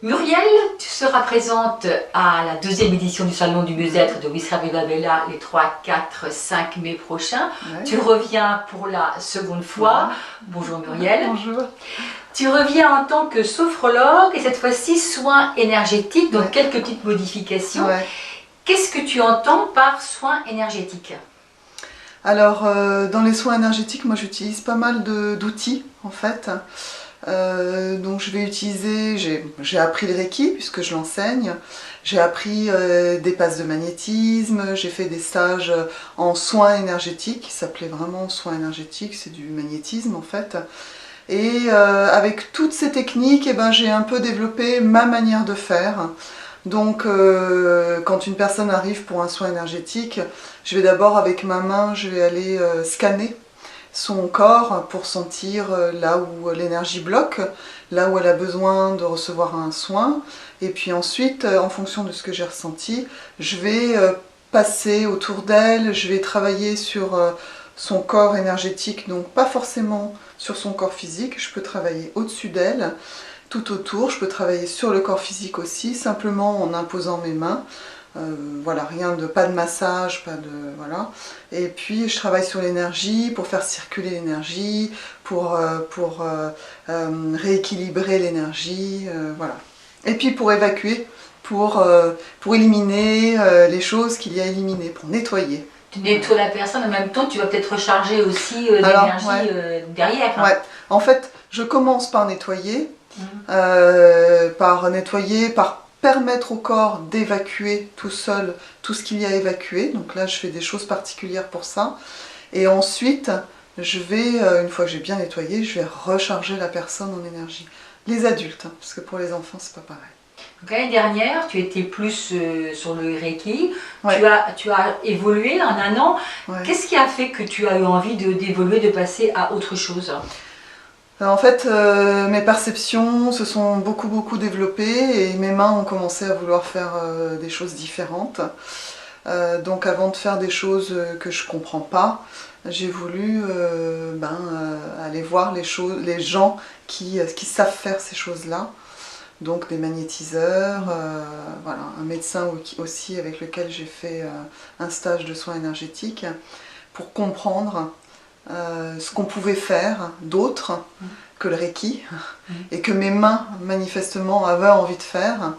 Muriel, tu seras présente à la deuxième édition du Salon du Mieux-être de Wisra Viva Bella les 3, 4, 5 mai prochains. Ouais. Tu reviens pour la seconde fois. Ouais. Bonjour Muriel. Bonjour. Tu reviens en tant que sophrologue et cette fois-ci soins énergétiques, donc quelques petites modifications. Ouais. Qu'est-ce que tu entends par soins énergétiques? Alors, dans les soins énergétiques, moi j'utilise pas mal d'outils en fait. Donc je vais utiliser, j'ai appris le Reiki puisque je l'enseigne, j'ai appris des passes de magnétisme, j'ai fait des stages en soins énergétiques, qui s'appelait vraiment soins énergétiques, c'est du magnétisme en fait. Et avec toutes ces techniques, eh ben, j'ai un peu développé ma manière de faire. Donc quand une personne arrive pour un soin énergétique, je vais d'abord avec ma main, je vais aller scanner son corps pour sentir là où l'énergie bloque, là où elle a besoin de recevoir un soin. Et puis ensuite, en fonction de ce que j'ai ressenti, je vais passer autour d'elle, je vais travailler sur son corps énergétique, donc pas forcément sur son corps physique, je peux travailler au-dessus d'elle, tout autour, je peux travailler sur le corps physique aussi, simplement en imposant mes mains. Voilà, pas de massage, pas de voilà. Et puis je travaille sur l'énergie pour faire circuler l'énergie, pour rééquilibrer l'énergie, voilà. Et puis pour évacuer, pour éliminer les choses qu'il y a à éliminer, pour nettoyer. Tu nettoies la personne, en même temps tu vas peut-être recharger aussi d'énergie derrière. Hein. Ouais. En fait, je commence par nettoyer, par permettre au corps d'évacuer tout seul tout ce qu'il y a à évacuer. Donc là, je fais des choses particulières pour ça. Et ensuite, je vais, une fois que j'ai bien nettoyé, je vais recharger la personne en énergie. Les adultes, hein, parce que pour les enfants, c'est pas pareil. L'année dernière, tu étais plus sur le Reiki. Ouais. Tu as évolué en un an. Ouais. Qu'est-ce qui a fait que tu as eu envie d'évoluer, de passer à autre chose ? En fait, mes perceptions se sont beaucoup développées et mes mains ont commencé à vouloir faire des choses différentes. Donc avant de faire des choses que je ne comprends pas, j'ai voulu aller voir les gens qui savent faire ces choses-là. Donc des magnétiseurs, voilà, un médecin aussi avec lequel j'ai fait un stage de soins énergétiques pour comprendre ce qu'on pouvait faire d'autre que le Reiki et que mes mains manifestement avaient envie de faire.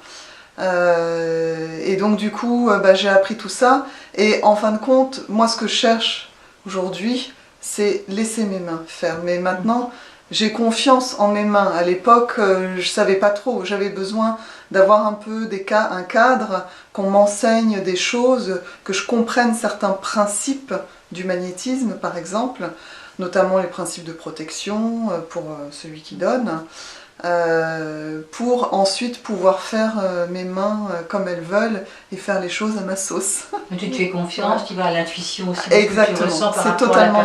Et donc du coup j'ai appris tout ça et en fin de compte moi ce que je cherche aujourd'hui c'est laisser mes mains faire, mais maintenant j'ai confiance en mes mains. À l'époque je savais pas trop, j'avais besoin d'avoir un peu un cadre, qu'on m'enseigne des choses, que je comprenne certains principes du magnétisme par exemple, notamment les principes de protection pour celui qui donne, pour ensuite pouvoir faire mes mains comme elles veulent et faire les choses à ma sauce. Mais tu te fais confiance, ouais. Tu vas à l'intuition aussi. Exactement, c'est totalement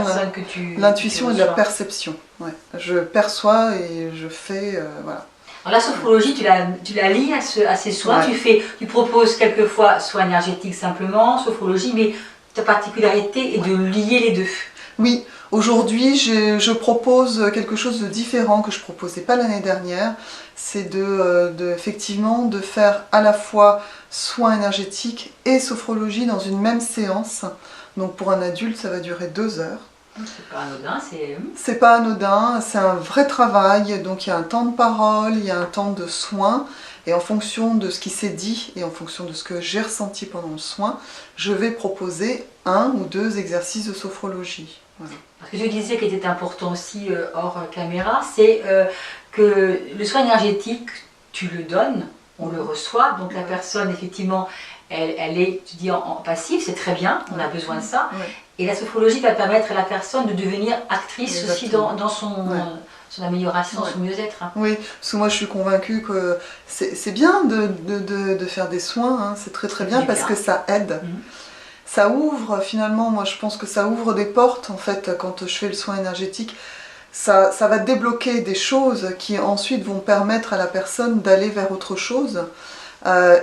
l'intuition et de la perception. Ouais. Je perçois et je fais, voilà. Alors la sophrologie, tu la lies à ces soins, ouais. Tu proposes quelquefois soins énergétiques simplement, sophrologie, mais ta particularité est de lier les deux. Oui, aujourd'hui je propose quelque chose de différent que je ne proposais pas l'année dernière, c'est effectivement de faire à la fois soins énergétiques et sophrologie dans une même séance. Donc pour un adulte ça va durer 2 heures. C'est pas anodin, c'est pas anodin, c'est un vrai travail, donc il y a un temps de parole, il y a un temps de soin, et en fonction de ce qui s'est dit et en fonction de ce que j'ai ressenti pendant le soin, je vais proposer 1 ou 2 exercices de sophrologie. Voilà. Ce que je disais qui était important aussi hors caméra, c'est que le soin énergétique, tu le donnes, on le reçoit, donc la personne effectivement, elle est, tu dis, en passif, c'est très bien, on a besoin de ça. Ouais. Et la sophrologie va permettre à la personne de devenir actrice aussi dans son amélioration, son mieux-être. Hein. Oui, parce que moi je suis convaincue que c'est bien de faire des soins, hein, c'est très bien parce que ça aide. Ça ouvre finalement, moi je pense que ça ouvre des portes en fait quand je fais le soin énergétique. Ça va débloquer des choses qui ensuite vont permettre à la personne d'aller vers autre chose.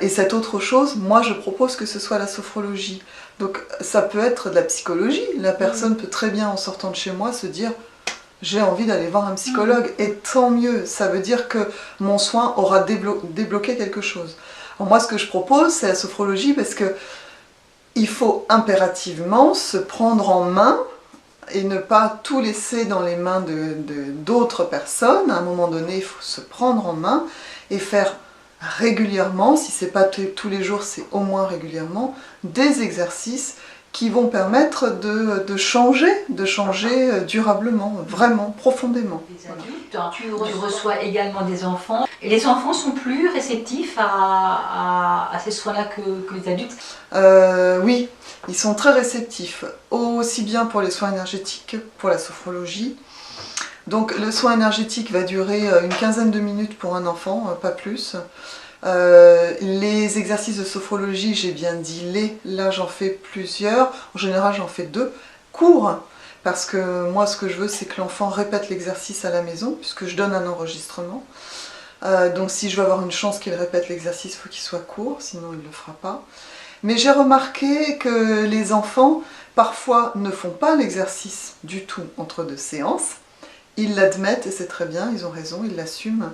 Et cette autre chose, moi je propose que ce soit la sophrologie. Donc ça peut être de la psychologie, la personne peut très bien en sortant de chez moi se dire j'ai envie d'aller voir un psychologue. Et tant mieux, ça veut dire que mon soin aura débloqué quelque chose. Alors moi, ce que je propose, c'est la sophrologie parce que il faut impérativement se prendre en main et ne pas tout laisser dans les mains d'autres personnes. À un moment donné, il faut se prendre en main et faire régulièrement, si ce n'est pas tous les jours, c'est au moins régulièrement, des exercices qui vont permettre de changer durablement, vraiment, profondément. Les adultes, hein, tu reçois également des enfants. Et les enfants sont plus réceptifs à ces soins-là que les adultes? Oui, ils sont très réceptifs, aussi bien pour les soins énergétiques que pour la sophrologie. Donc le soin énergétique va durer une quinzaine de minutes pour un enfant, pas plus. Les exercices de sophrologie, j'ai bien dit là j'en fais plusieurs, en général j'en fais 2, courts, parce que moi ce que je veux c'est que l'enfant répète l'exercice à la maison, puisque je donne un enregistrement. Donc si je veux avoir une chance qu'il répète l'exercice, il faut qu'il soit court, sinon il ne le fera pas. Mais j'ai remarqué que les enfants parfois ne font pas l'exercice du tout entre 2 séances, ils l'admettent et c'est très bien, ils ont raison, ils l'assument,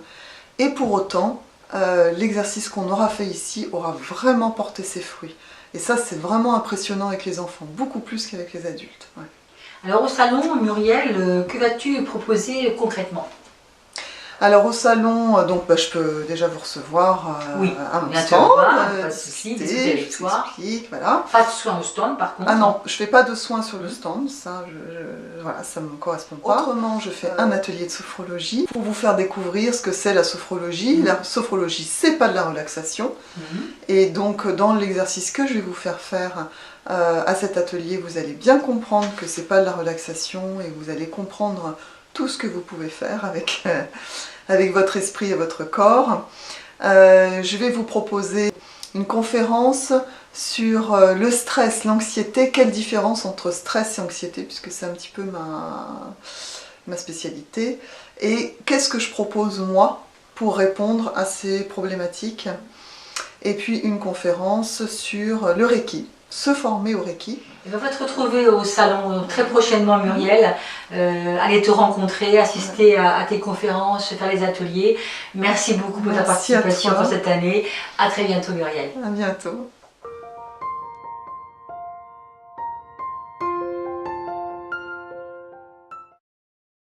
et pour autant, l'exercice qu'on aura fait ici aura vraiment porté ses fruits. Et ça, c'est vraiment impressionnant avec les enfants, beaucoup plus qu'avec les adultes. Ouais. Alors au salon, Muriel, que vas-tu proposer concrètement? Alors au salon, donc je peux déjà vous recevoir à mon stand, pas de souci, voilà. Pas de soins au stand par contre. Ah non, je fais pas de soins sur le stand, ça, voilà, ça me correspond pas. Autrement, je fais un atelier de sophrologie pour vous faire découvrir ce que c'est la sophrologie. La sophrologie, c'est pas de la relaxation. Et donc dans l'exercice que je vais vous faire faire à cet atelier, vous allez bien comprendre que c'est pas de la relaxation et vous allez comprendre tout ce que vous pouvez faire avec, avec votre esprit et votre corps. Je vais vous proposer une conférence sur le stress, l'anxiété, quelle différence entre stress et anxiété, puisque c'est un petit peu ma spécialité, et qu'est-ce que je propose moi pour répondre à ces problématiques. Et puis une conférence sur le Reiki, se former au Reiki. On va te retrouver au salon très prochainement, Muriel. Aller te rencontrer, assister à tes conférences, faire les ateliers. Merci beaucoup pour ta participation pour cette année. À très bientôt, Muriel. À bientôt.